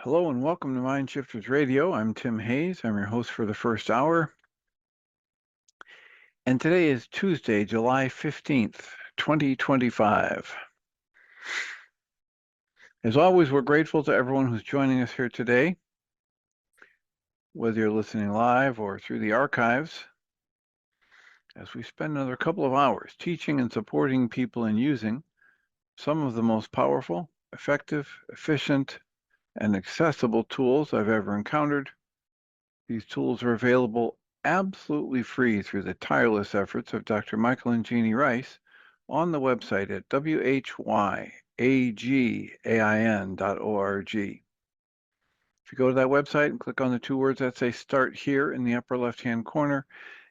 Hello and welcome to Mind Shifters Radio. I'm Tim Hayes. I'm your host for the first hour. And today is Tuesday, July 15th, 2025. As always, we're grateful to everyone who's joining us here today, whether you're listening live or through the archives, as we spend another couple of hours teaching and supporting people in using some of the most powerful, effective, efficient, and accessible tools I've ever encountered. These tools are available absolutely free through the tireless efforts of Dr. Michael and Jeannie Rice on the website at whyagain.org. If you go to that website and click on the two words that say Start Here in the upper left-hand corner,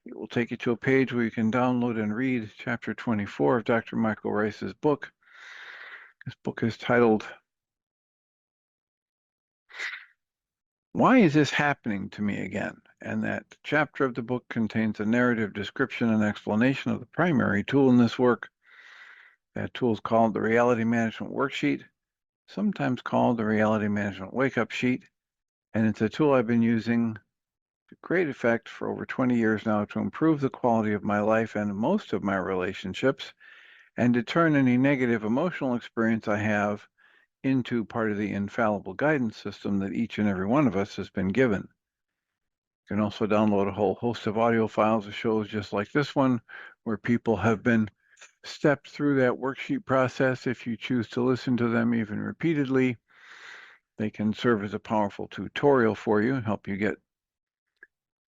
it will take you to a page where you can download and read Chapter 24 of Dr. Michael Rice's book. This book is titled, Why is this happening to me again? And that chapter of the book contains a narrative description and explanation of the primary tool in this work. That tool is called the Reality Management Worksheet, sometimes called the Reality Management Wake-Up Sheet, and it's a tool I've been using to great effect for over 20 years now to improve the quality of my life and most of my relationships, and to turn any negative emotional experience I have into part of the infallible guidance system that each and every one of us has been given. You can also download a whole host of audio files of shows just like this one, where people have been stepped through that worksheet process. If you choose to listen to them even repeatedly, they can serve as a powerful tutorial for you and help you get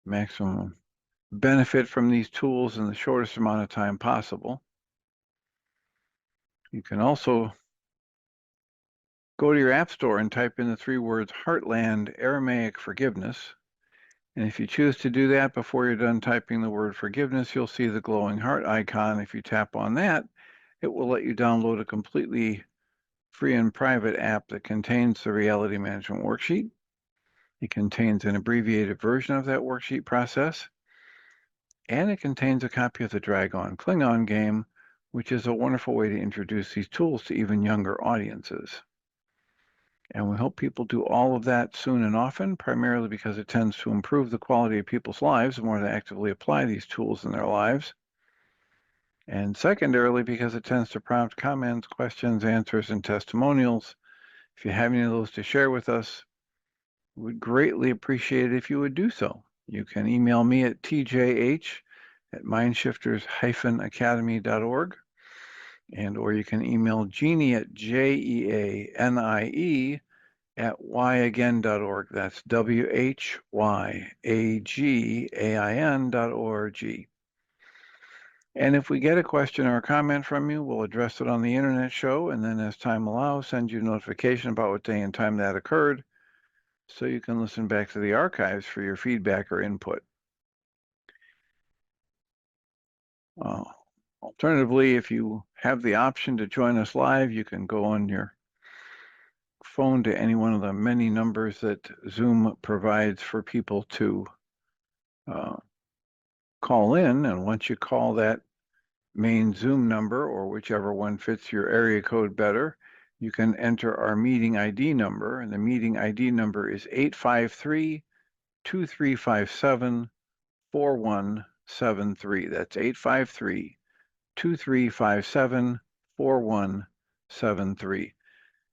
maximum benefit from these tools in the shortest amount of time possible. You can also go to your app store and type in the three words Heartland Aramaic Forgiveness. And if you choose to do that before you're done typing the word forgiveness, you'll see the glowing heart icon. If you tap on that, it will let you download a completely free and private app that contains the Reality Management Worksheet. It contains an abbreviated version of that worksheet process, and it contains a copy of the Dragon Klingon game, which is a wonderful way to introduce these tools to even younger audiences. And we hope people do all of that soon and often, primarily because it tends to improve the quality of people's lives the more they actively apply these tools in their lives. And secondarily, because it tends to prompt comments, questions, answers, and testimonials. If you have any of those to share with us, we would greatly appreciate it if you would do so. You can email me at tjh@mindshifters-academy.org, or you can email Jeannie at jeanie@whyagain.org. That's whyagain.org. And if we get a question or a comment from you, we'll address it on the internet show, and then as time allows, send you a notification about what day and time that occurred, so you can listen back to the archives for your feedback or input. Alternatively, if you have the option to join us live, you can go on your phone to any one of the many numbers that Zoom provides for people to call in. And once you call that main Zoom number, or whichever one fits your area code better, you can enter our meeting ID number. And the meeting ID number is 853-2357-4173. That's 853-2357-4173.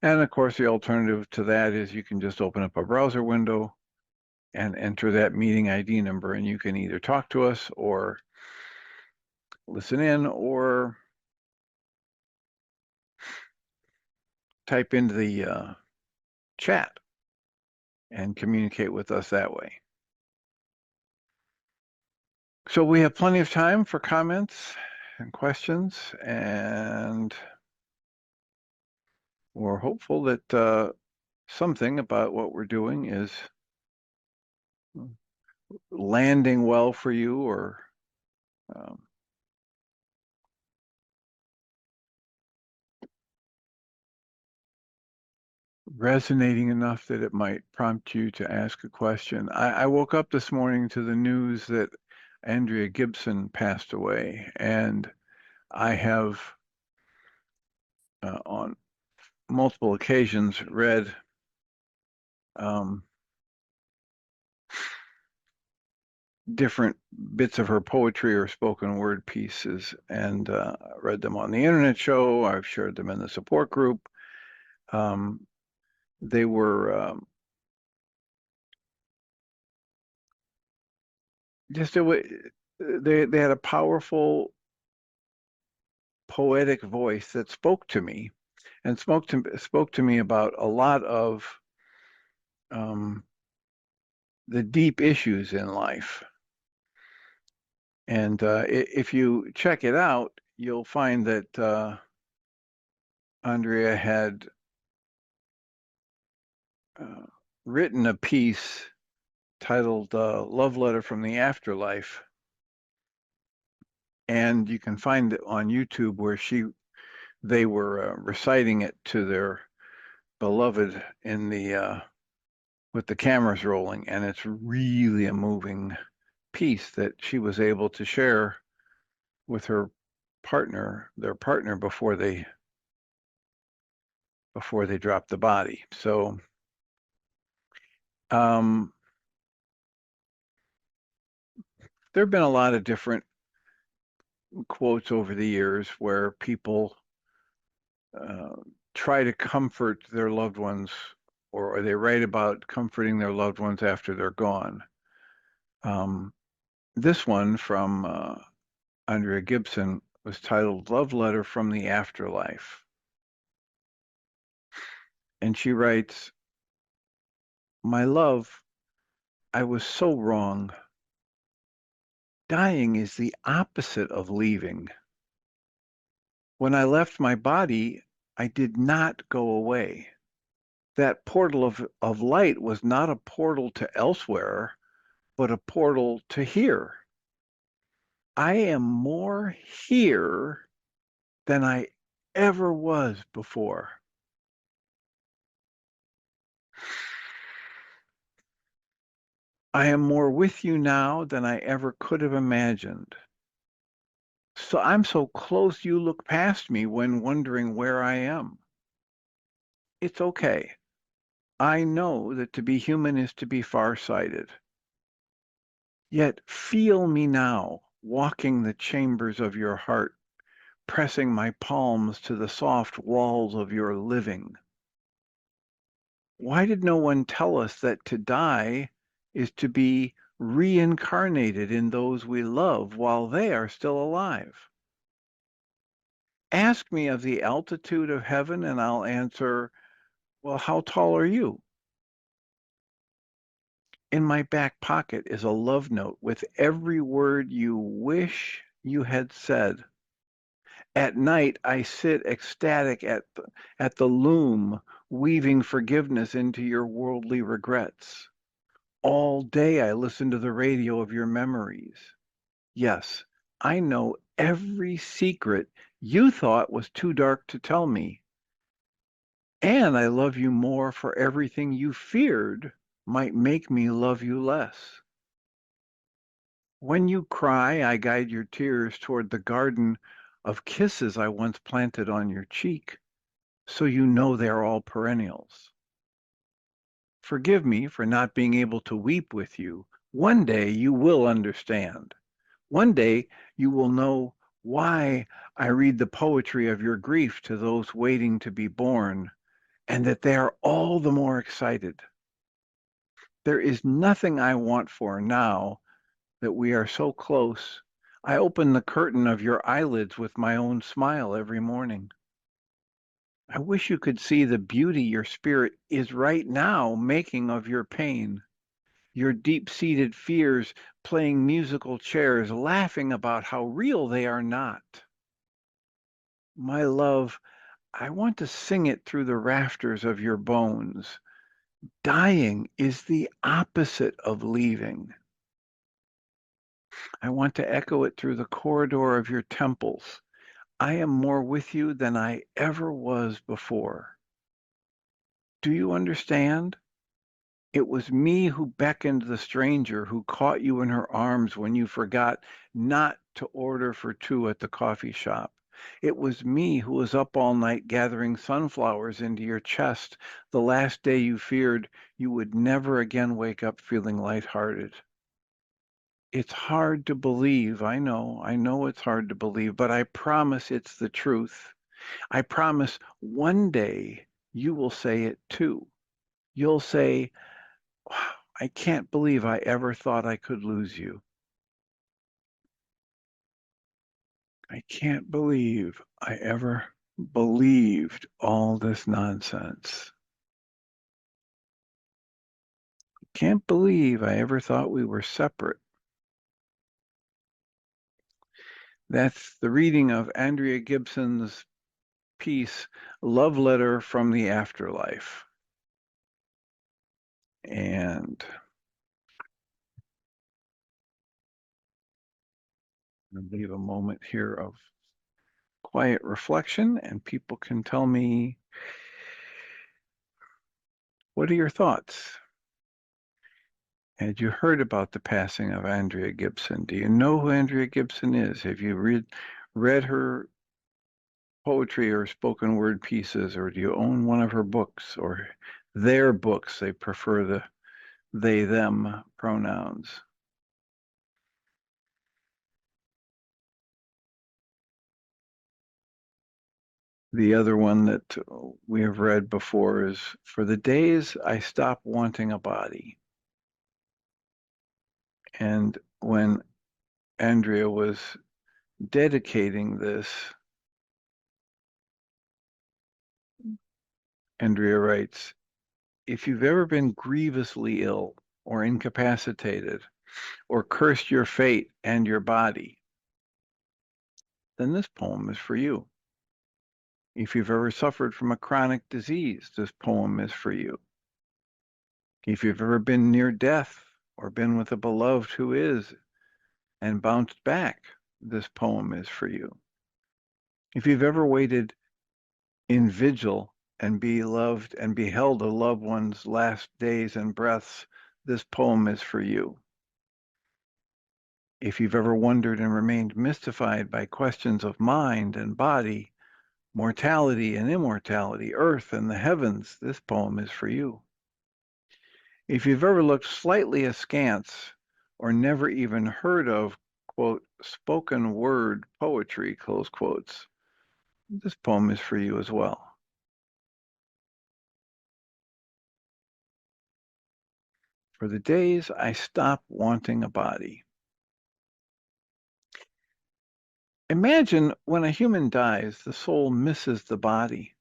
And of course, the alternative to that is you can just open up a browser window and enter that meeting ID number, and you can either talk to us or listen in or type into the chat and communicate with us that way. So we have plenty of time for comments and questions, and we're hopeful that something about what we're doing is landing well for you, or resonating enough that it might prompt you to ask a question. I woke up this morning to the news that Andrea Gibson passed away, and I have on multiple occasions read different bits of her poetry or spoken word pieces, and read them on the internet show. I've shared them in the support group. Um, they were just a way, they had a powerful poetic voice that spoke to me and spoke to me about a lot of um, the deep issues in life. And if you check it out, you'll find that Andrea had uh, written a piece titled "Love Letter from the Afterlife," and you can find it on YouTube where they were reciting it to their beloved in the with the cameras rolling, and it's really a moving piece that she was able to share with their partner before they dropped the body. So um, there have been a lot of different quotes over the years where people uh, try to comfort their loved ones, or they write about comforting their loved ones after they're gone. Um, this one from Andrea Gibson was titled "Love Letter from the Afterlife." And she writes, "My love, I was so wrong. Dying is the opposite of leaving. When I left my body, I did not go away. That portal of light was not a portal to elsewhere, but a portal to here. I am more here than I ever was before. I am more with you now than I ever could have imagined. So I'm so close you look past me when wondering where I am. It's okay. I know that to be human is to be farsighted. Yet feel me now, walking the chambers of your heart, pressing my palms to the soft walls of your living. Why did no one tell us that to die is to be reincarnated in those we love while they are still alive? Ask me of the altitude of heaven, and I'll answer, well, how tall are you? In my back pocket is a love note with every word you wish you had said. At night, I sit ecstatic at the loom, weaving forgiveness into your worldly regrets. All day, I listen to the radio of your memories. Yes, I know every secret you thought was too dark to tell me. And I love you more for everything you feared might make me love you less. When you cry, I guide your tears toward the garden of kisses I once planted on your cheek, so you know they're all perennials. Forgive me for not being able to weep with you. One day you will understand. One day you will know why I read the poetry of your grief to those waiting to be born, and that they are all the more excited. There is nothing I want for now that we are so close. I open the curtain of your eyelids with my own smile every morning. I wish you could see the beauty your spirit is right now making of your pain, your deep-seated fears playing musical chairs, laughing about how real they are not. My love, I want to sing it through the rafters of your bones. Dying is the opposite of leaving. I want to echo it through the corridor of your temples. I am more with you than I ever was before. Do you understand? It was me who beckoned the stranger who caught you in her arms when you forgot not to order for two at the coffee shop. It was me who was up all night gathering sunflowers into your chest the last day you feared you would never again wake up feeling lighthearted. It's hard to believe. I know it's hard to believe, but I promise it's the truth. I promise one day you will say it too. You'll say, wow, I can't believe I ever thought I could lose you. I can't believe I ever believed all this nonsense. Can't believe I ever thought we were separate. That's the reading of Andrea Gibson's piece, Love Letter from the Afterlife. And I'll leave a moment here of quiet reflection, and people can tell me, what are your thoughts? Had you heard about the passing of Andrea Gibson? Do you know who Andrea Gibson is? Have you read her poetry or spoken word pieces, or do you own one of her books or their books? They prefer the they, them pronouns. The other one that we have read before is For the Days I Stop Wanting a Body. And when Andrea was dedicating this, Andrea writes, if you've ever been grievously ill or incapacitated or cursed your fate and your body, then this poem is for you. If you've ever suffered from a chronic disease, this poem is for you. If you've ever been near death or been with a beloved who is and bounced back, this poem is for you. If you've ever waited in vigil and beloved and beheld a loved one's last days and breaths, this poem is for you. If you've ever wondered and remained mystified by questions of mind and body, mortality and immortality, earth and the heavens, this poem is for you. If you've ever looked slightly askance or never even heard of, quote, spoken word poetry, close quotes, this poem is for you as well. For the days I stop wanting a body. Imagine when a human dies, the soul misses the body,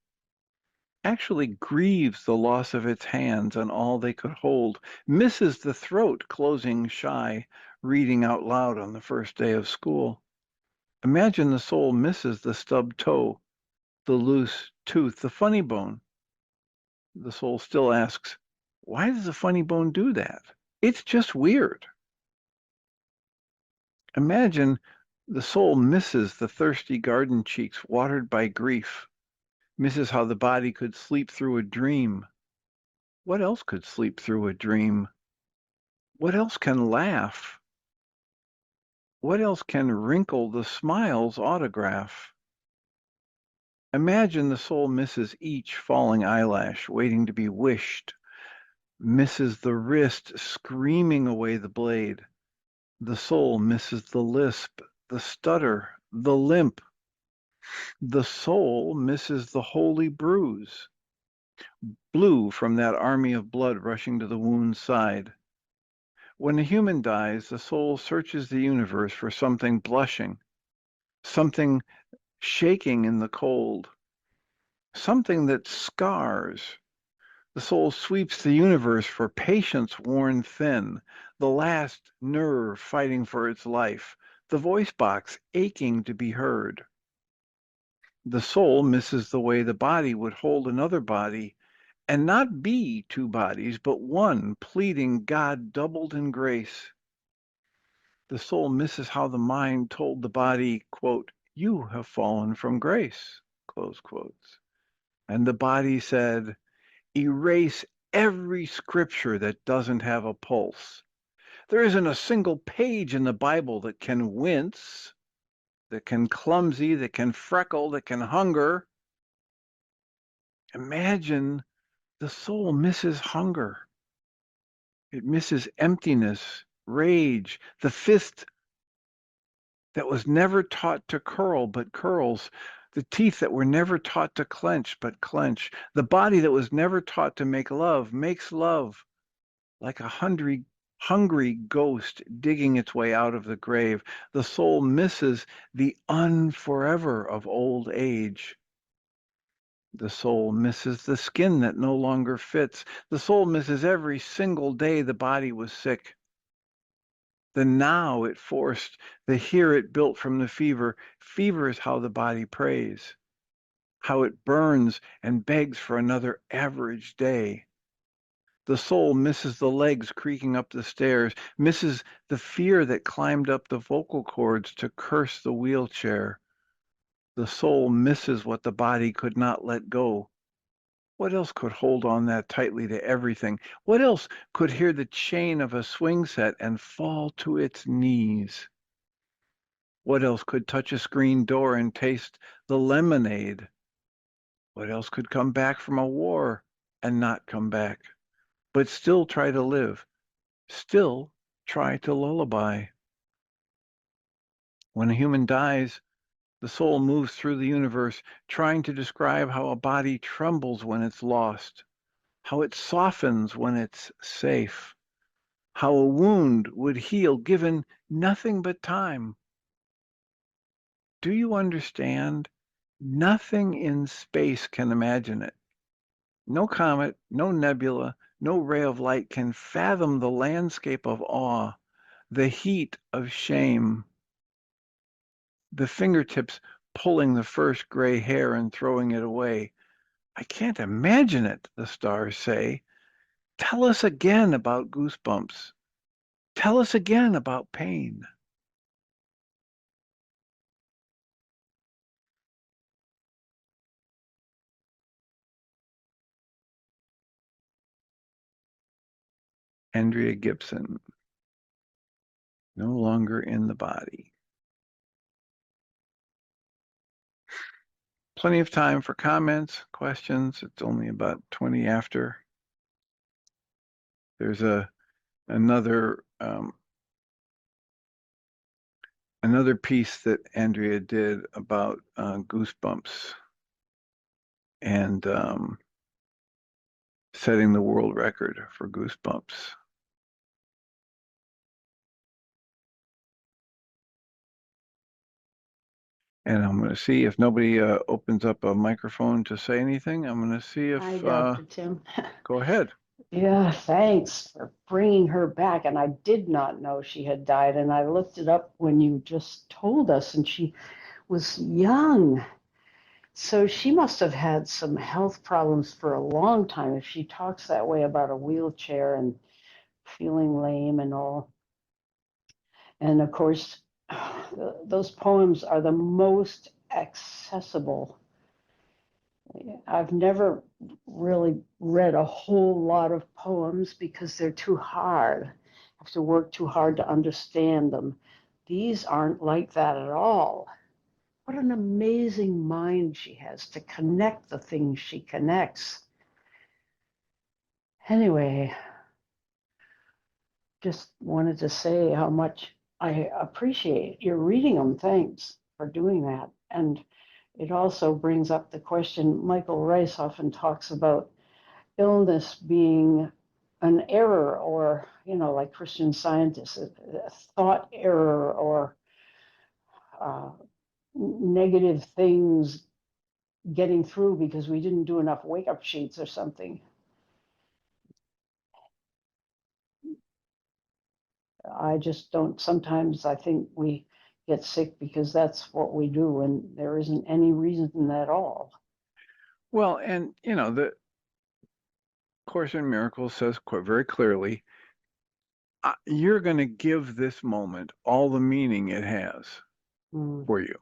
actually grieves the loss of its hands and all they could hold, misses the throat closing shy, reading out loud on the first day of school. Imagine the soul misses the stubbed toe, the loose tooth, the funny bone. The soul still asks, why does the funny bone do that? It's just weird. Imagine the soul misses the thirsty garden cheeks watered by grief, misses how the body could sleep through a dream. What else could sleep through a dream? What else can laugh? What else can wrinkle the smile's autograph? Imagine the soul misses each falling eyelash waiting to be wished, misses the wrist screaming away the blade. The soul misses the lisp, the stutter, the limp. The soul misses the holy bruise, blue from that army of blood rushing to the wound's side. When a human dies, the soul searches the universe for something blushing, something shaking in the cold, something that scars. The soul sweeps the universe for patience worn thin, the last nerve fighting for its life, the voice box aching to be heard. The soul misses the way the body would hold another body and not be two bodies, but one, pleading God doubled in grace. The soul misses how the mind told the body, quote, you have fallen from grace, close quotes. And the body said, erase every scripture that doesn't have a pulse. There isn't a single page in the Bible that can wince. that can clumsy, that can freckle, that can hunger. Imagine the soul misses hunger. It misses emptiness, rage, the fist that was never taught to curl but curls, the teeth that were never taught to clench but clench, the body that was never taught to make love makes love like a hungry ghost digging its way out of the grave. The soul misses the unforever of old age. The soul misses the skin that no longer fits. The soul misses every single day the body was sick. The now it forced, the here it built from the fever. Fever is how the body prays, how it burns and begs for another average day. The soul misses the legs creaking up the stairs, misses the fear that climbed up the vocal cords to curse the wheelchair. The soul misses what the body could not let go. What else could hold on that tightly to everything? What else could hear the chain of a swing set and fall to its knees? What else could touch a screen door and taste the lemonade? What else could come back from a war and not come back, but still try to live, still try to lullaby? When a human dies, the soul moves through the universe, trying to describe how a body trembles when it's lost, how it softens when it's safe, how a wound would heal given nothing but time. Do you understand? Nothing in space can imagine it. No comet, no nebula, no ray of light can fathom the landscape of awe, the heat of shame, the fingertips pulling the first gray hair and throwing it away. I can't imagine it, the stars say. Tell us again about goosebumps. Tell us again about pain. Andrea Gibson, no longer in the body. Plenty of time for comments, questions. It's only about 20 after. There's another another piece that Andrea did about Goosebumps and setting the world record for Goosebumps. And I'm going to see if nobody opens up a microphone to say anything. I'm going to see if, Hi, Dr. Tim. go ahead. Yeah, thanks for bringing her back. And I did not know she had died. And I looked it up when you just told us, and she was young. So she must have had some health problems for a long time if she talks that way about a wheelchair and feeling lame and all. And of course, those poems are the most accessible. I've never really read a whole lot of poems because they're too hard. I have to work too hard to understand them. These aren't like that at all. What an amazing mind she has to connect the things she connects. Anyway, just wanted to say how much I appreciate your reading them. Thanks for doing that. And it also brings up the question Michael Rice often talks about illness being an error, or, like Christian Scientists, a thought error, or uh, negative things getting through because we didn't do enough wake up sheets or something. I just don't, sometimes I think we get sick because that's what we do, and there isn't any reason at all. Well, and the Course in Miracles says quite very clearly, you're going to give this moment all the meaning it has for you.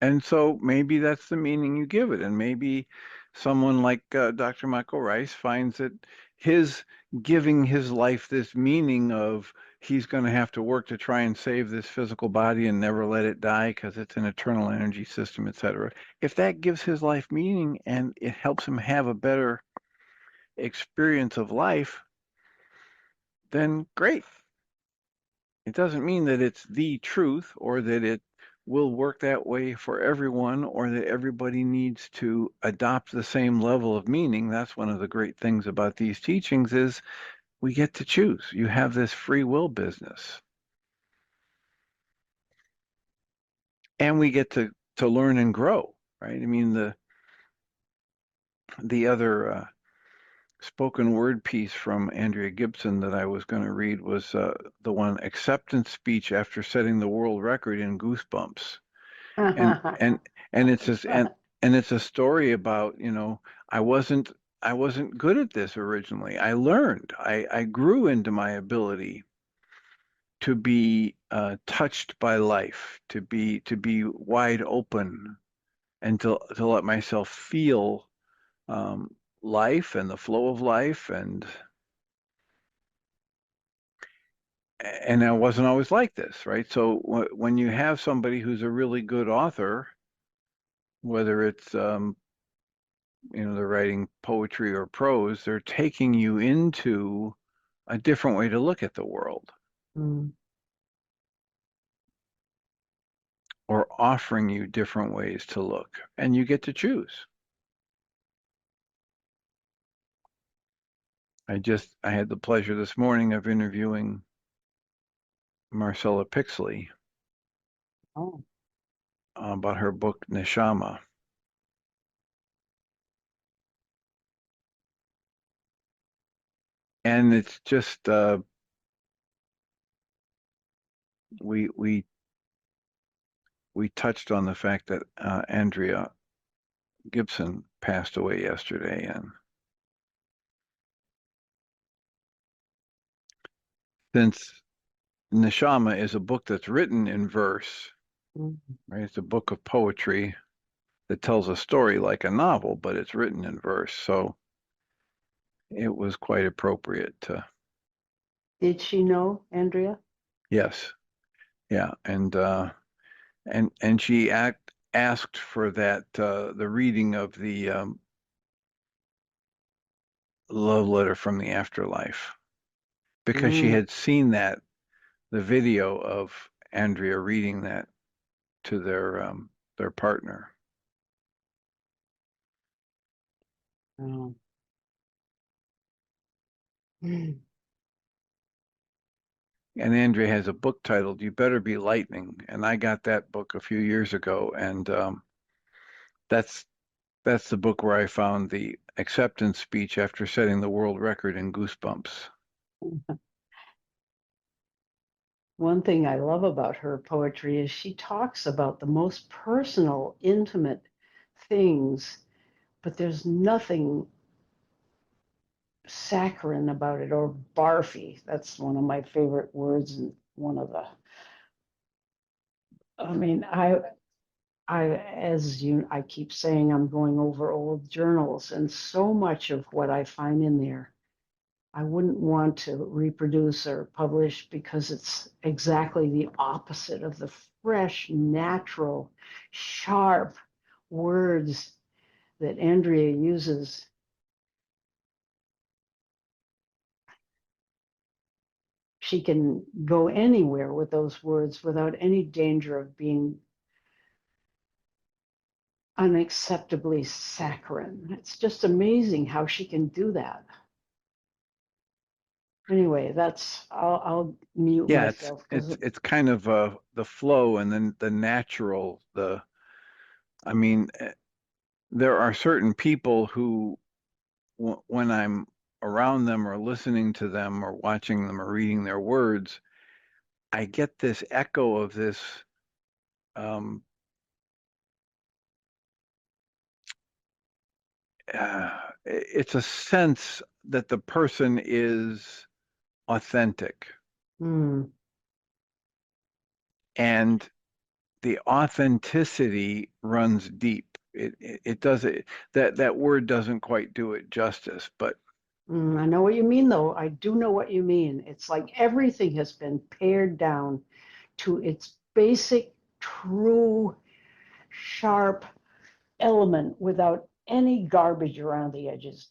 And so maybe that's the meaning you give it. And maybe someone like Dr. Michael Rice finds that his giving his life this meaning of he's going to have to work to try and save this physical body and never let it die because it's an eternal energy system, etc. If that gives his life meaning and it helps him have a better experience of life, then great. It doesn't mean that it's the truth or that it will work that way for everyone or that everybody needs to adopt the same level of meaning. That's one of the great things about these teachings is we get to choose. You have this free will business. And we get to learn and grow, right? I mean the other spoken word piece from Andrea Gibson that I was going to read was the one acceptance speech after setting the world record in Goosebumps. And and and it's just and it's a story about, I wasn't I wasn't good at this originally. I learned. I grew into my ability to be touched by life, to be wide open and to let myself feel um, life and the flow of life and I wasn't always like this, right? So when you have somebody who's a really good author, whether it's they're writing poetry or prose, they're taking you into a different way to look at the world Mm. or offering you different ways to look, and you get to choose. I had the pleasure this morning of interviewing Marcella Pixley Oh. about her book Neshama. And it's just we we we touched on the fact that Andrea Gibson passed away yesterday, and since Neshama is a book that's written in verse, Mm. right? It's a book of poetry that tells a story like a novel, but it's written in verse, so it was quite appropriate to. Did she know, Andrea? Yes, yeah, and she asked for that the reading of the love letter from the afterlife because she Mm. had seen the video of Andrea reading that to their partner. Oh. Mm. And Andrea has a book titled "You Better Be Lightning," and I got that book a few years ago, and that's that's the book where I found the acceptance speech after setting the world record in Goosebumps. One thing I love about her poetry is she talks about the most personal, intimate things, but there's nothing saccharine about it or barfy. That's one of my favorite words and one of the I mean, I keep saying I'm going over old journals, and so much of what I find in there, I wouldn't want to reproduce or publish because it's exactly the opposite of the fresh, natural, sharp words that Andrea uses. She can go anywhere with those words without any danger of being unacceptably saccharine. It's just amazing how she can do that. Anyway, I'll mute Yeah, it's myself because it's it's kind of the flow and then the natural. I mean, there are certain people who, when I'm around them or listening to them or watching them or reading their words, I get this echo of this. Um, it's a sense that the person is authentic, mm, and the authenticity runs deep. It does it that word doesn't quite do it justice, but I know what you mean, though. I do know what you mean. It's like everything has been pared down to its basic, true, sharp element without any garbage around the edges.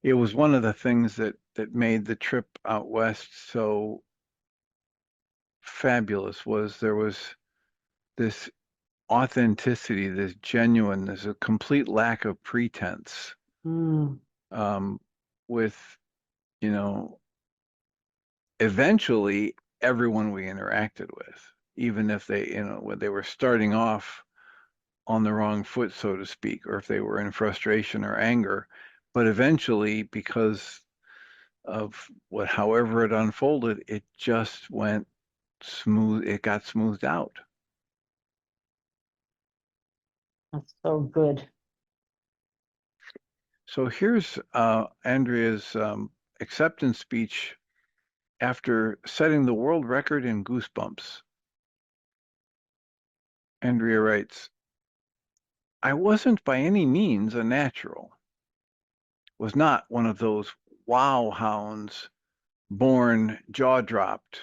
It was one of the things that made the trip out west so fabulous was there was this authenticity, this genuineness, a complete lack of pretense, Mm, um, with, you know, eventually everyone we interacted with, even if they, when they were starting off on the wrong foot, so to speak, or if they were in frustration or anger. But eventually, because of however it unfolded, it just went smooth. It got smoothed out. that's so good. So here's Andrea's acceptance speech after setting the world record in Goosebumps. Andrea writes, I wasn't by any means a natural, was not one of those wow hounds born jaw dropped.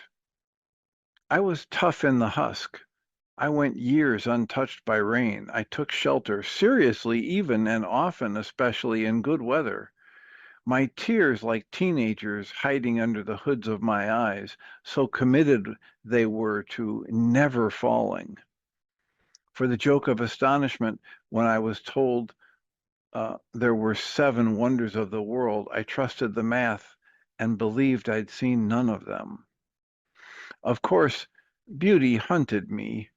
I was tough in the husk. I went years untouched by rain. I took shelter, seriously, even and often, especially in good weather. My tears, like teenagers hiding under the hoods of my eyes, so committed they were to never falling. For the joke of astonishment, when I was told there were 7 wonders of the world, I trusted the math and believed I'd seen none of them. Of course, beauty hunted me.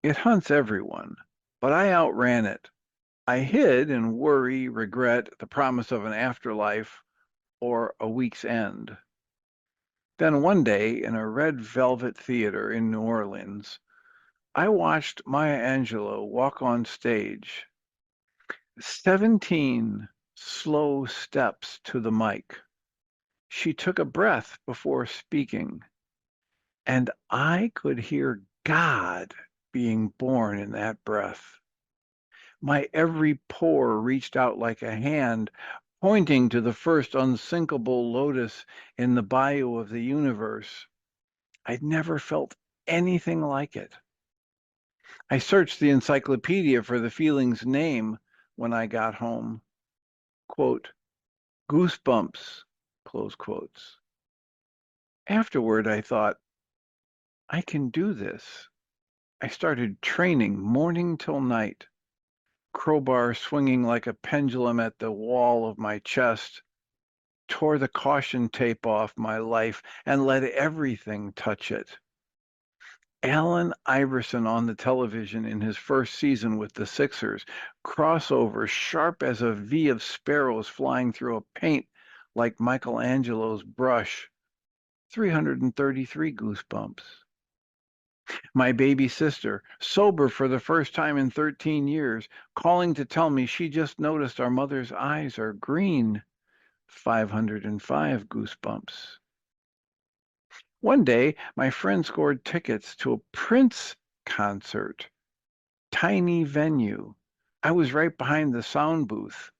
It hunts everyone, but I outran it. I hid in worry, regret, the promise of an afterlife, or a week's end. Then one day, in a red velvet theater in New Orleans, I watched Maya Angelou walk on stage. 17 slow steps to the mic. She took a breath before speaking, and I could hear God being born in that breath. My every pore reached out like a hand, pointing to the first unsinkable lotus in the bayou of the universe. I'd never felt anything like it. I searched the encyclopedia for the feeling's name when I got home. Quote, goosebumps, close quotes. Afterward, I thought, I can do this. I started training morning till night, crowbar swinging like a pendulum at the wall of my chest, tore the caution tape off my life, and let everything touch it. Allen Iverson on the television in his first season with the Sixers, crossover sharp as a V of sparrows flying through a paint like Michelangelo's brush. 333 goosebumps. My baby sister, sober for the first time in 13 years, calling to tell me she just noticed our mother's eyes are green. 505 goosebumps. One day, my friend scored tickets to a Prince concert, tiny venue. I was right behind the sound booth.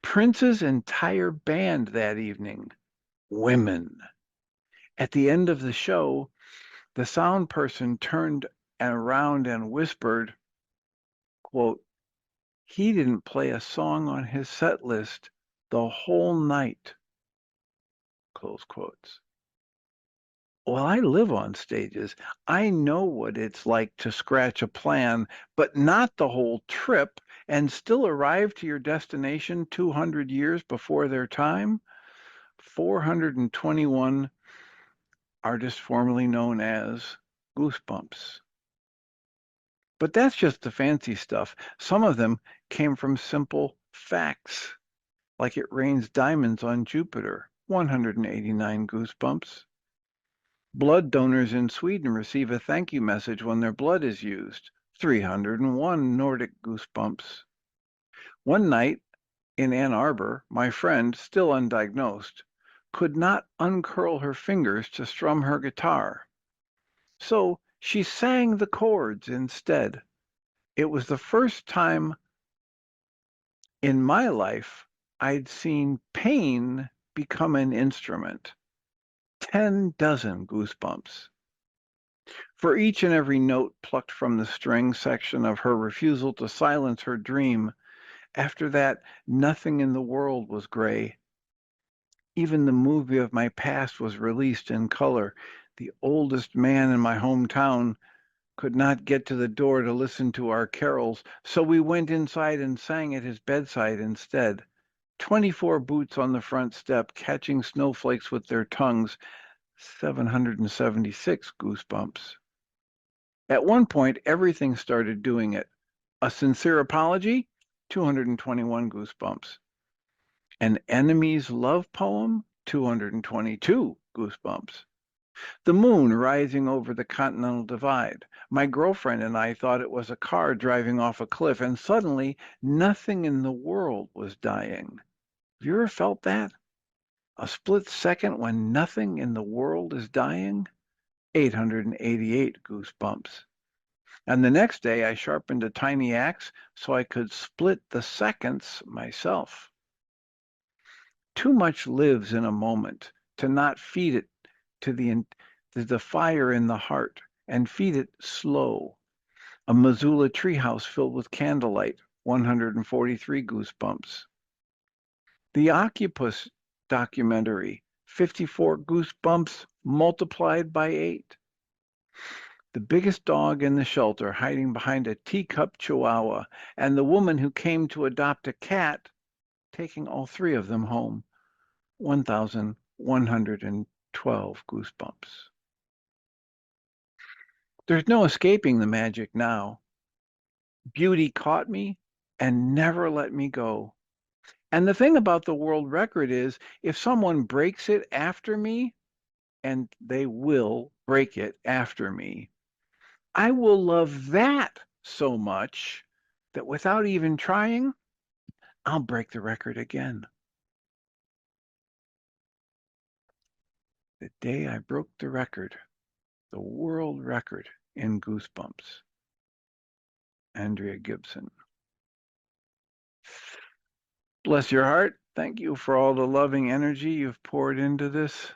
Prince's entire band that evening, women. At the end of the show, the sound person turned around and whispered, quote, he didn't play a song on his set list the whole night, close quotes. Well, I live on stages. I know what it's like to scratch a plan, but not the whole trip and still arrive to your destination 200 years before their time. 421 artists formerly known as Goosebumps. But that's just the fancy stuff. Some of them came from simple facts, like it rains diamonds on Jupiter, 189 goosebumps. Blood donors in Sweden receive a thank you message when their blood is used, 301 Nordic goosebumps. One night in Ann Arbor, my friend, still undiagnosed, could not uncurl her fingers to strum her guitar. So she sang the chords instead. It was the first time In my life, I'd seen pain become an instrument. 10 dozen goosebumps. For each and every note plucked from the string section of her refusal to silence her dream, after that, nothing in the world was gray. Even the movie of my past was released in color. The oldest man in my hometown could not get to the door to listen to our carols, so we went inside and sang at his bedside instead. 24 boots on the front step, catching snowflakes with their tongues. 776 goosebumps. At one point, everything started doing it. A sincere apology, 221 goosebumps. An enemy's love poem, 222 goosebumps. The moon rising over the Continental Divide. My girlfriend and I thought it was a car driving off a cliff, and suddenly nothing in the world was dying. Have you ever felt that? A split second when nothing in the world is dying? 888 goosebumps. And the next day I sharpened a tiny axe so I could split the seconds myself. Too much lives in a moment to not feed it to the fire in the heart and feed it slow. A Missoula treehouse filled with candlelight, 143 goosebumps. The Occupus documentary, 54 goosebumps multiplied by 8. The biggest dog in the shelter hiding behind a teacup chihuahua, and the woman who came to adopt a cat, taking all three of them home. 1,112 goosebumps. There's no escaping the magic now. Beauty caught me and never let me go. And the thing about the world record is, if someone breaks it after me, and they will break it after me, I will love that so much that without even trying, I'll break the record again. The day I broke the record, the world record in Goosebumps. Andrea Gibson. Bless your heart. Thank you for all the loving energy you've poured into this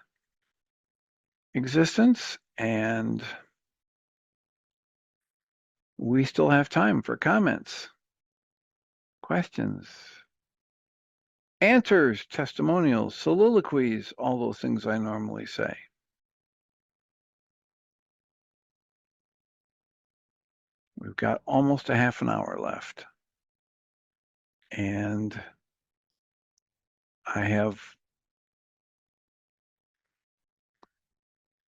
existence. And we still have time for comments, questions, answers, testimonials, soliloquies, all those things I normally say. We've got almost a half an hour left. And I have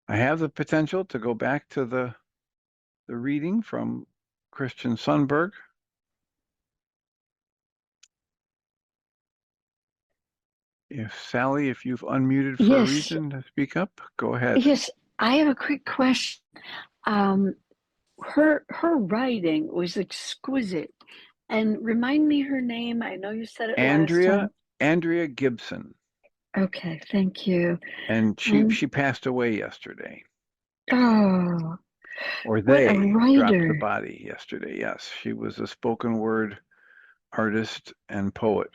the potential to go back to the reading from Christian Sundberg. If you've unmuted for a Yes, reason to speak up, go ahead. yes. I have a quick question. Um, her writing was exquisite, and remind me her name. I know you said it last Andrea time. Gibson, Okay, thank you. and And she passed away yesterday, oh, or what a they dropped the writer! body yesterday. Yes, she was a spoken word artist and poet.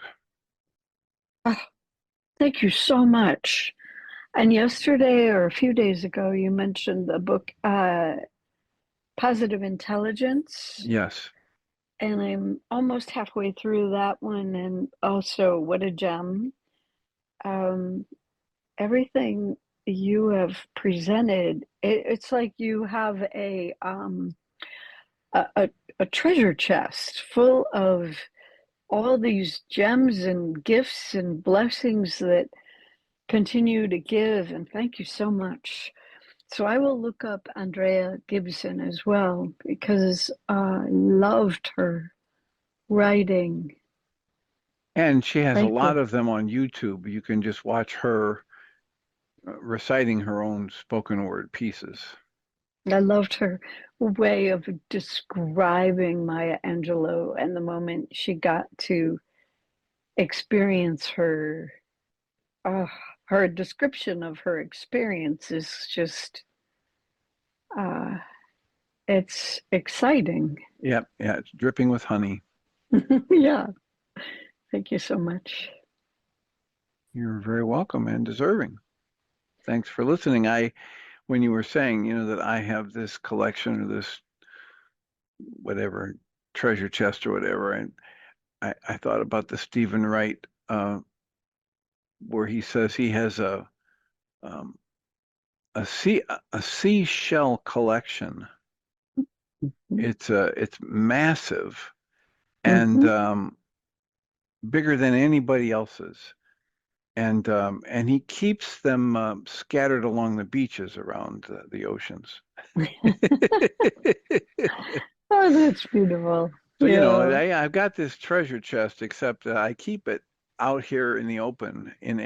Oh, thank you so much. And yesterday or a few days ago, you mentioned the book Positive Intelligence. Yes. And I'm almost halfway through that one. And also, what a gem. Um, Everything you have presented, it's like you have a, a, a treasure chest full of all these gems and gifts and blessings that continue to give. And thank you so much. So I will look up Andrea Gibson as well because I loved her writing. And she has a lot Thankful. of them on YouTube. You can just watch her reciting her own spoken word pieces. I loved her way of describing Maya Angelou and the moment she got to experience her. Uh, Her description of her experience is just, uh, it's exciting. Yep, yeah, it's dripping with honey. Yeah. Thank you so much. You're very welcome and deserving. Thanks for listening. When you were saying, that I have this collection or this whatever treasure chest or whatever, and I thought about the Stephen Wright, where he says he has um, a seashell collection. It's massive and Mm-hmm. bigger than anybody else's. And he keeps them scattered along the beaches around the oceans. Oh, that's beautiful. So, Yeah, I've got this treasure chest, except I keep it out here in the open in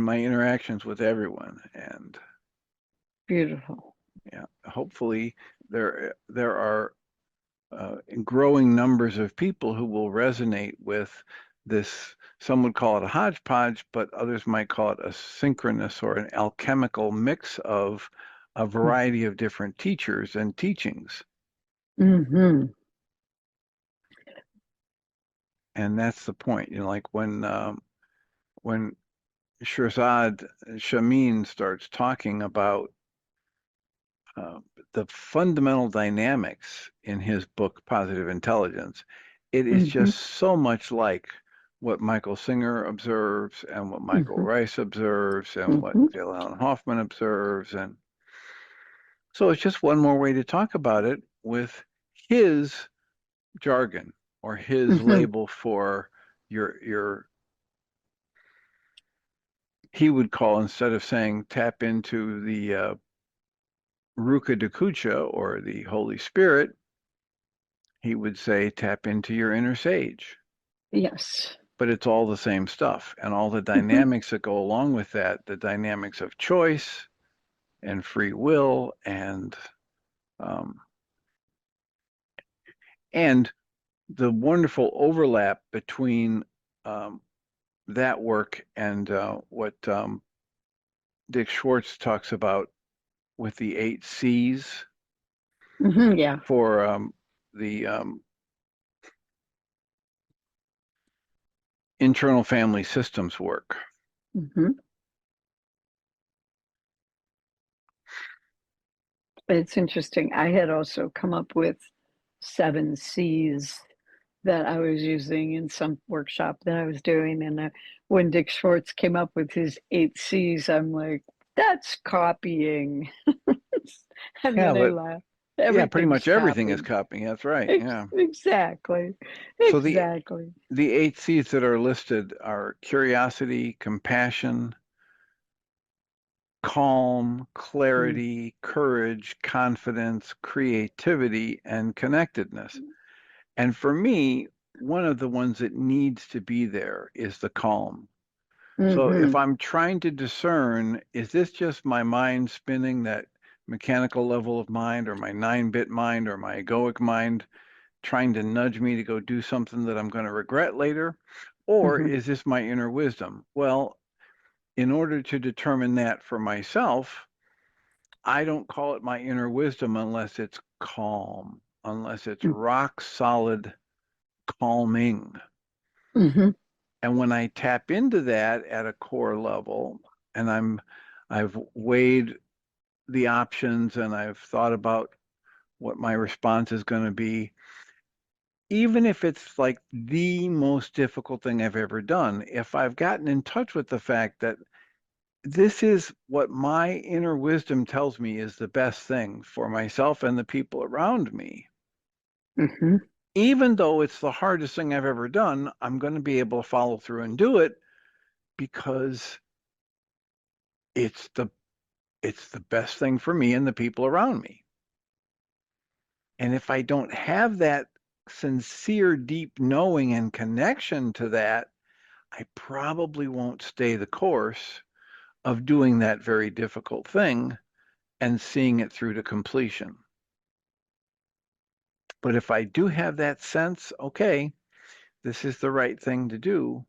my interactions with everyone. And beautiful. yeah, hopefully there are growing numbers of people who will resonate with this. Some would call it a hodgepodge, but others might call it a synchronous or an alchemical mix of a variety of different teachers and teachings. Mm-hmm. And that's the point. Like when Shirzad Shamin starts talking about uh, the fundamental dynamics in his book, Positive Intelligence, it is Mm-hmm. just so much like what Michael Singer observes and what Michael Mm-hmm. Rice observes and what Mm-hmm. Dale Allen Hoffman observes. And so it's just one more way to talk about it with his jargon or his Mm-hmm. label for your he would call, instead of saying tap into the Ruka Dakucha or the Holy Spirit, he would say tap into your inner sage. Yes. But it's all the same stuff and all the Mm-hmm. dynamics that go along with that, the dynamics of choice and free will um, and the wonderful overlap between um, that work and what Dick Schwartz talks about with the 8 C's Mm-hmm. Yeah. for the internal family systems work. Mm-hmm. It's interesting. I had also come up with 7 C's that I was using in some workshop that I was doing. And when Dick Schwartz came up with his 8 C's, I'm like, that's copying. And Yeah, then I but laughed. yeah, pretty Everything's much everything is copying. copying. That's right. Yeah. Exactly. So Exactly. the 8 C's that are listed are curiosity, compassion, calm, Mm, clarity, courage, confidence, creativity, and connectedness. And for me, one of the ones that needs to be there is the calm. So if mm-hmm. I'm trying to discern, is this just my mind spinning, that mechanical level of mind, or my 9-bit mind, or my egoic mind trying to nudge me to go do something that I'm going to regret later? Or Mm-hmm. is this my inner wisdom? Well, in order to determine that for myself, I don't call it my inner wisdom unless it's calm, unless it's rock solid calming. Mm-hmm. And when I tap into that at a core level, and I've weighed the options and I've thought about what my response is going to be, even if it's like the most difficult thing I've ever done, if I've gotten in touch with the fact that this is what my inner wisdom tells me is the best thing for myself and the people around me, Mm-hmm. even though it's the hardest thing I've ever done, I'm going to be able to follow through and do it because it's the it's the best thing for me and the people around me. And if I don't have that sincere, deep knowing and connection to that, I probably won't stay the course of doing that very difficult thing and seeing it through to completion. But if I do have that sense, okay, this is the right thing to do,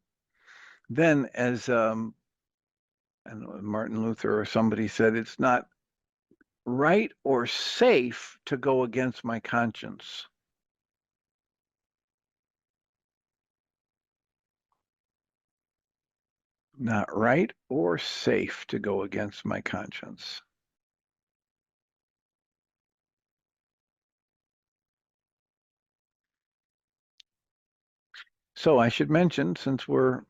then as I don't know, Martin Luther or somebody said, it's not right or safe to go against my conscience. not right or safe to go against my conscience. So I should mention, since we're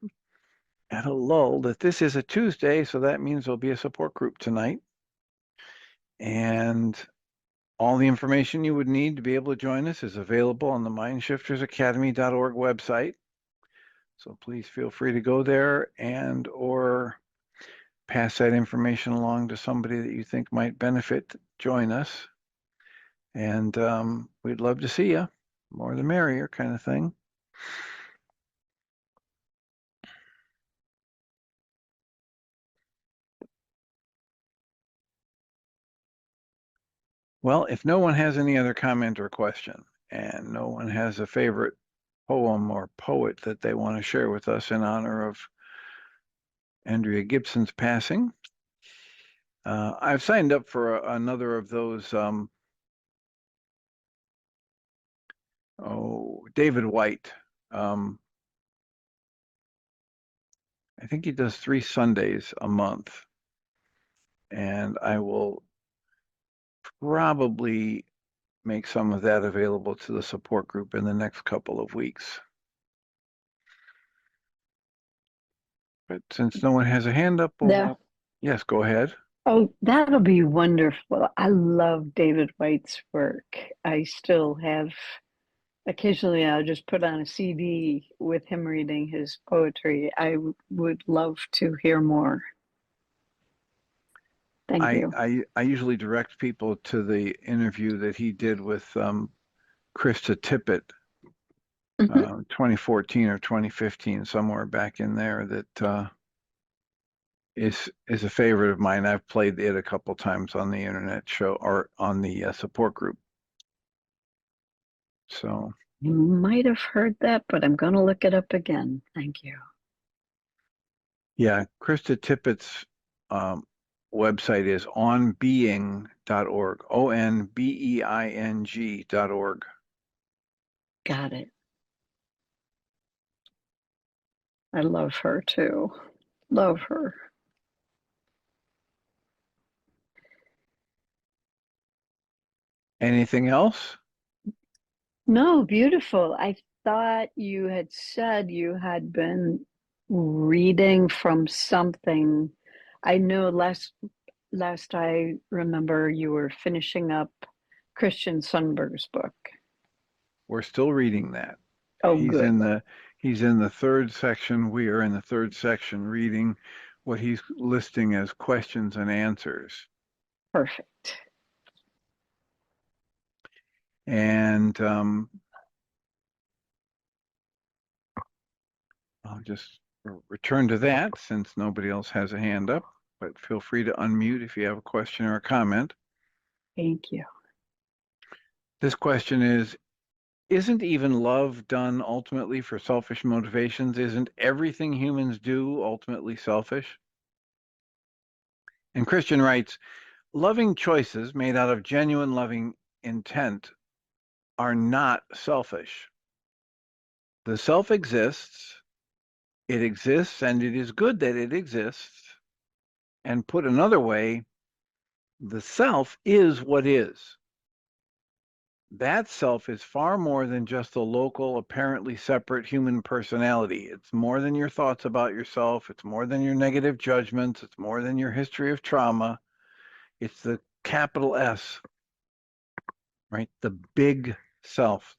at a lull, that this is a Tuesday, so that means there'll be a support group tonight. And all the information you would need to be able to join us is available on the mindshiftersacademy.org website. So please feel free to go there and or pass that information along to somebody that you think might benefit. Join us. And we'd love to see you. More the merrier kind of thing. Well, if no one has any other comment or question, and no one has a favorite poem or poet that they want to share with us in honor of Andrea Gibson's passing, I've signed up for another of those, David White. I think he does 3 Sundays a month. And I will probably make some of that available to the support group in the next couple of weeks. But since no one has a hand up, yes, go ahead. Oh, that'll be wonderful. I love David White's work. I still have, occasionally I'll just put on a CD with him reading his poetry. I would love to hear more. Thank you. I usually direct people to the interview that he did with Krista Tippett, 2014 or 2015, somewhere back in there, that is a favorite of mine. I've played it a couple times on the internet show or on the support group. So you might have heard that, but I'm going to look it up again. Thank you. Yeah, Krista Tippett's website is onbeing.org, onbeing.org. Got it. I love her too. Love her. Anything else? No, beautiful. I thought you had said you had been reading from something. I know last I remember you were finishing up Christian Sundberg's book. We're still reading that. Oh, he's good. He's in the 3rd section. We are in the 3rd section reading what he's listing as questions and answers. Perfect. And I'll just return to that since nobody else has a hand up, but feel free to unmute if you have a question or a comment. Thank you. This question is, isn't even love done ultimately for selfish motivations? Isn't everything humans do ultimately selfish? And Christian writes, loving choices made out of genuine loving intent are not selfish. The self exists, it exists, and it is good that it exists. And put another way, the self is what is. That self is far more than just a local, apparently separate human personality. It's more than your thoughts about yourself. It's more than your negative judgments. It's more than your history of trauma. It's the capital S, right? The big self,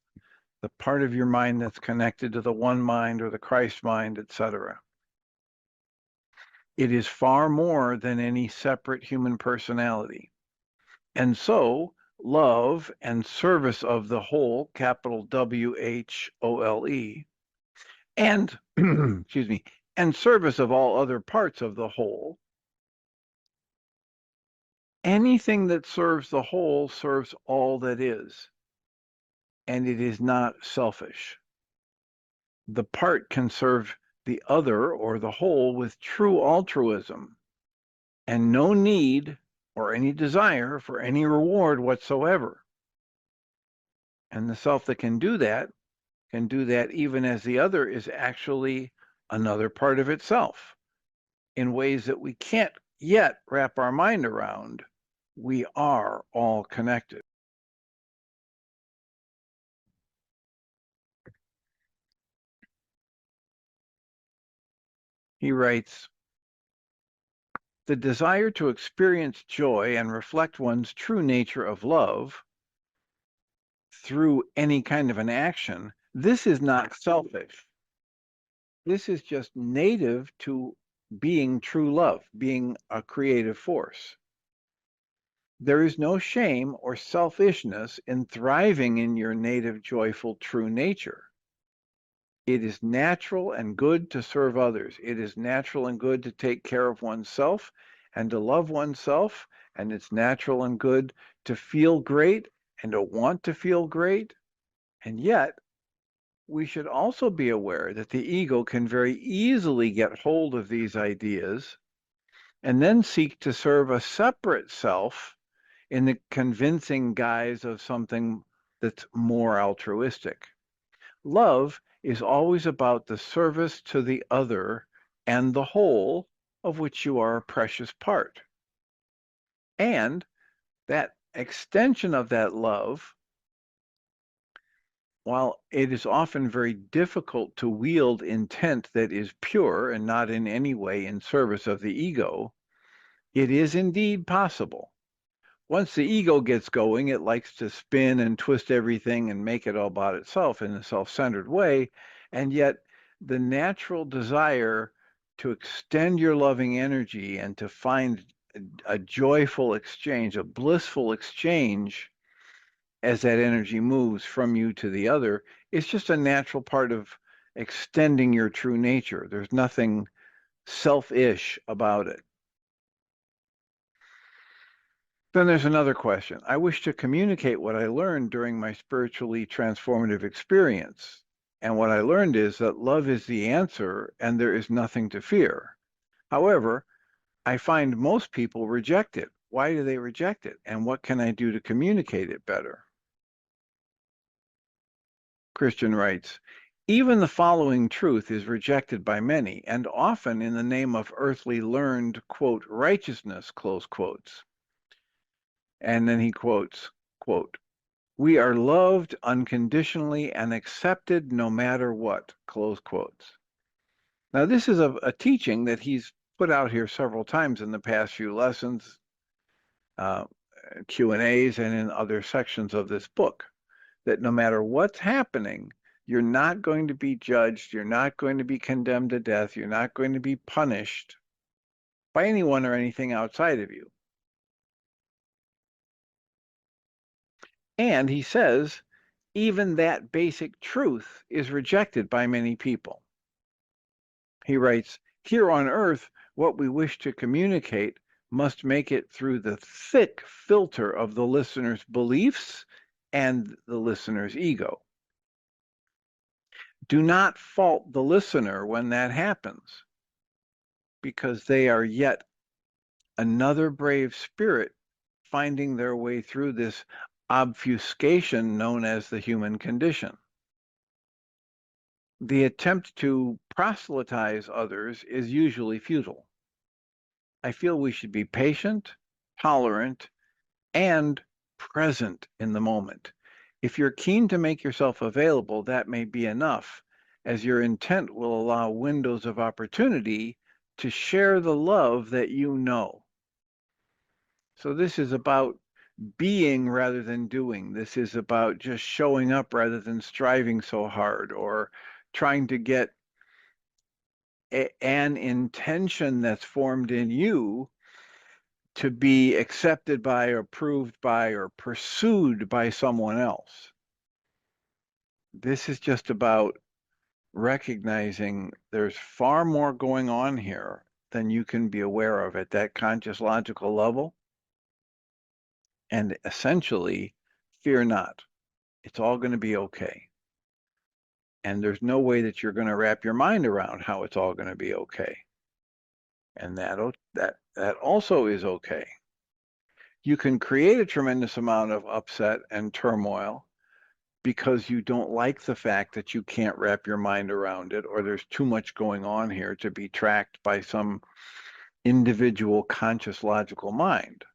the part of your mind that's connected to the one mind or the Christ mind, etc. It is far more than any separate human personality. And so, love and service of the whole, capital WHOLE, and, excuse me, and service of all other parts of the whole. Anything that serves the whole serves all that is, and it is not selfish. The part can serve the other or the whole with true altruism and no need or any desire for any reward whatsoever. And the self that can do that even as the other is actually another part of itself. in ways that we can't yet wrap our mind around, we are all connected. He writes, the desire to experience joy and reflect one's true nature of love through any kind of an action, this is not selfish. This is just native to being true love, being a creative force. There is no shame or selfishness in thriving in your native, joyful, true nature. It is natural and good to serve others. It is natural and good to take care of oneself and to love oneself. And it's natural and good to feel great and to want to feel great. And yet, we should also be aware that the ego can very easily get hold of these ideas and then seek to serve a separate self in the convincing guise of something that's more altruistic. Love is always about the service to the other and the whole of which you are a precious part. And that extension of that love, while it is often very difficult to wield intent that is pure and not in any way in service of the ego, it is indeed possible. Once the ego gets going, it likes to spin and twist everything and make it all about itself in a self-centered way. And yet the natural desire to extend your loving energy and to find a joyful exchange, a blissful exchange as that energy moves from you to the other, is just a natural part of extending your true nature. There's nothing selfish about it. Then there's another question. I wish to communicate what I learned during my spiritually transformative experience. And what I learned is that love is the answer and there is nothing to fear. However, I find most people reject it. Why do they reject it? And what can I do to communicate it better? Christian writes, even the following truth is rejected by many, and often in the name of earthly learned, quote, righteousness, close quotes. And then he quotes, quote, we are loved unconditionally and accepted no matter what, close quotes. Now, this is a teaching that he's put out here several times in the past few lessons, Q&As, and in other sections of this book, that no matter what's happening, you're not going to be judged, you're not going to be condemned to death, you're not going to be punished by anyone or anything outside of you. And he says, even that basic truth is rejected by many people. He writes, here on earth, what we wish to communicate must make it through the thick filter of the listener's beliefs and the listener's ego. Do not fault the listener when that happens, because they are yet another brave spirit finding their way through this obfuscation known as the human condition. The attempt to proselytize others is usually futile. I feel we should be patient, tolerant, and present in the moment. If you're keen to make yourself available, that may be enough, as your intent will allow windows of opportunity to share the love that you know. So this is about being rather than doing. This is about just showing up rather than striving so hard or trying to get an intention that's formed in you to be accepted by, approved by, or pursued by someone else. This is just about recognizing there's far more going on here than you can be aware of at that conscious logical level. And essentially, fear not. It's all going to be okay. And there's no way that you're going to wrap your mind around how it's all going to be okay. And that also is okay. You can create a tremendous amount of upset and turmoil because you don't like the fact that you can't wrap your mind around it, or there's too much going on here to be tracked by some individual conscious logical mind.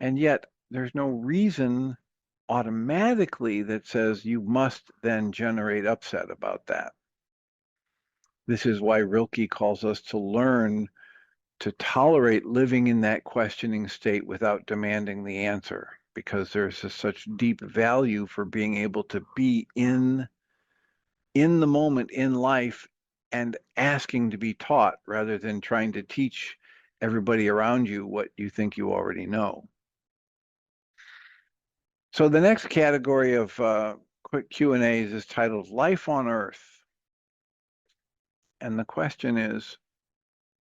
And yet there's no reason automatically that says you must then generate upset about that. This is why Rilke calls us to learn to tolerate living in that questioning state without demanding the answer, because there's such deep value for being able to be in the moment in life and asking to be taught rather than trying to teach everybody around you what you think you already know. So the next category of quick Q&As is titled Life on Earth. And the question is,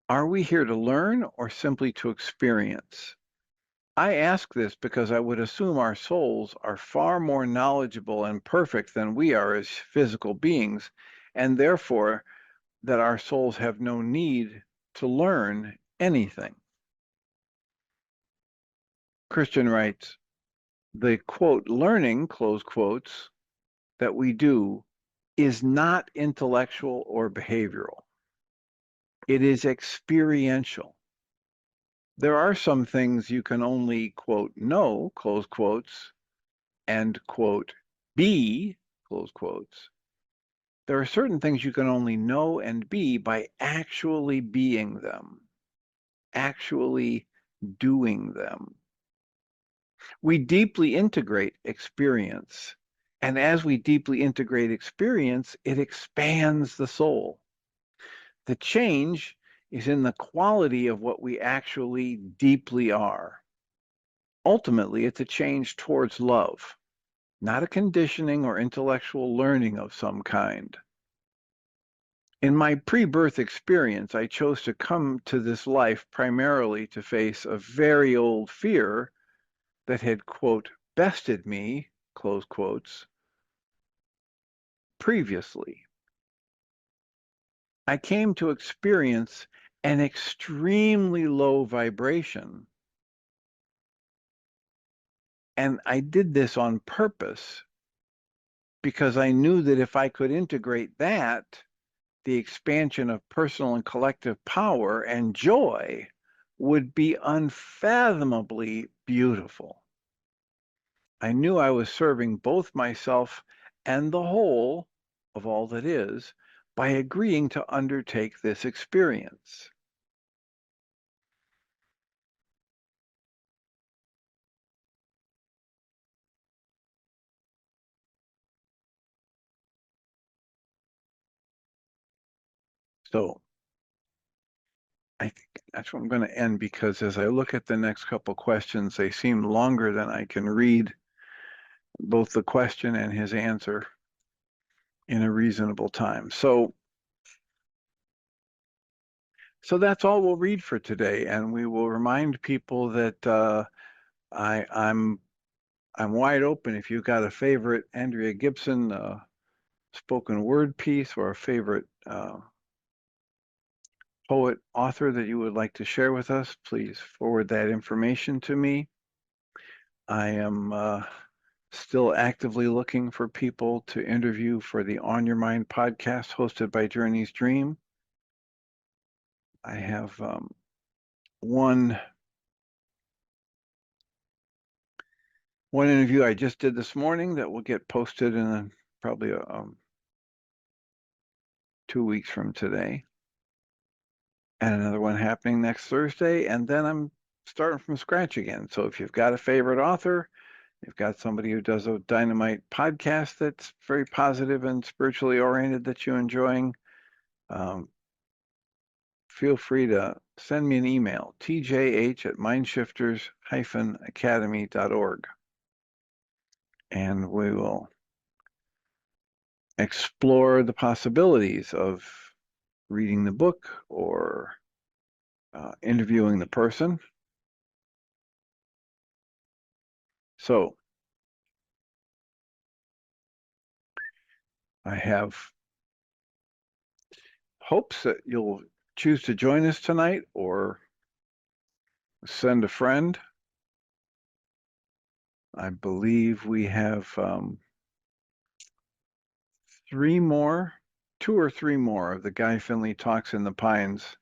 are we here to learn or simply to experience? I ask this because I would assume our souls are far more knowledgeable and perfect than we are as physical beings, and therefore that our souls have no need to learn anything. Christian writes, the quote, learning, close quotes, that we do is not intellectual or behavioral. It is experiential. There are some things you can only, quote, know, close quotes, and, quote, be, close quotes. There are certain things you can only know and be by actually being them, actually doing them. We deeply integrate experience. And as we deeply integrate experience, it expands the soul. The change is in the quality of what we actually deeply are. Ultimately, it's a change towards love, not a conditioning or intellectual learning of some kind. In my pre-birth experience, I chose to come to this life primarily to face a very old fear that had, quote, bested me, close quotes, previously. I came to experience an extremely low vibration. And I did this on purpose because I knew that if I could integrate that, the expansion of personal and collective power and joy would be unfathomably beautiful. I knew I was serving both myself and the whole of all that is by agreeing to undertake this experience. So I think that's where I'm going to end, because as I look at the next couple questions, they seem longer than I can read both the question and his answer in a reasonable time. So that's all we'll read for today, and we will remind people that I'm wide open. If you've got a favorite Andrea Gibson spoken word piece or a favorite poet, author that you would like to share with us, please forward that information to me. I am still actively looking for people to interview for the On Your Mind podcast hosted by Journey's Dream. I have one interview I just did this morning that will get posted in probably 2 weeks from today, and another one happening next Thursday, and then I'm starting from scratch again. So if you've got a favorite author, you've got somebody who does a dynamite podcast that's very positive and spiritually oriented that you're enjoying, feel free to send me an email, tjh@mindshifters-academy.org, and we will explore the possibilities of reading the book or interviewing the person. So I have hopes that you'll choose to join us tonight or send a friend. I believe we have 2 or 3 more of the Guy Finley Talks in the Pines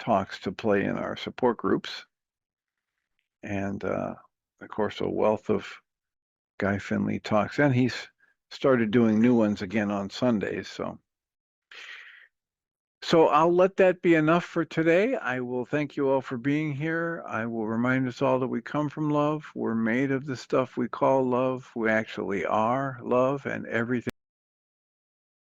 talks to play in our support groups. And of course, a wealth of Guy Finley talks. And he's started doing new ones again on Sundays. So I'll let that be enough for today. I will thank you all for being here. I will remind us all that we come from love. We're made of the stuff we call love. We actually are love, and everything